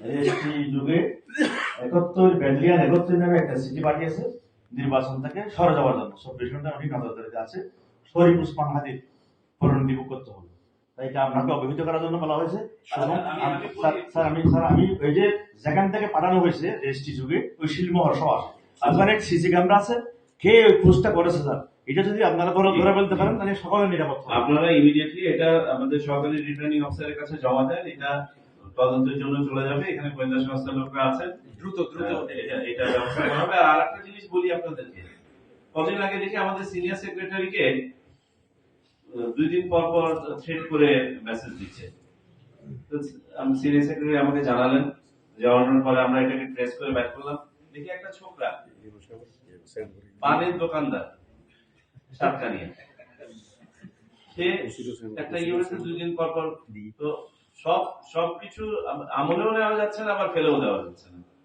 Registry যুগে 71 নামে একটা সিটি পাঠিয়েছে নির্বাচন থেকে সরে যাওয়ার জন্য 24 ঘন্টা অনেক নজরদারিতে আছে। শরীফ উসমান হাদির পরিণতি ভোগ করতে হবে। তাই এটা আপনাকে অবহিত করার জন্য বলা হয়েছে। স্যার আমি ওই যে যেখান থেকে পাঠানো হয়েছে রেজিস্ট্রি যুগে ওই শিলমোহর সব আসে। আপনার এক সিসি ক্যামেরা আছে, কে ওই পোস্টটা করেছে স্যার, এটা যদি আপনারা ধরে বলতে পারেন তাহলে সকলের নিরাপদ হবে। আপনারা ইমিডিয়েটলি এটা আমাদের সহকারী রিটার্নিং অফিসারের কাছে জমা দেন, এটা তদন্তের জন্য চলে যাবে। এখানে গোয়েন্দা সংস্থার লোকরা আছেন, দ্রুত এটা ব্যবস্থা করা হবে। আর আরেকটা জিনিস বলি আপনাদেরকে, কদিন আগে দেখি আমাদের সিনিয়র সেক্রেটারিকে 2 দিন পর পর থ্রেট করে মেসেজ দিচ্ছে। আমি সিনিয়র সেক্রেটারি আমাকে জানালেন, জানানোর পরে আমরা এটাকে ট্রেস করে ব্যাক করলাম। দেখি একটা ছোকরা পানের দোকানদার সাতকানিয়া, সে একটা ইউনিটে 2 দিন পর পর, তো সবকিছু আমলেও নেওয়া যাচ্ছে না, আবার ফেলেও দেওয়া যাচ্ছে না।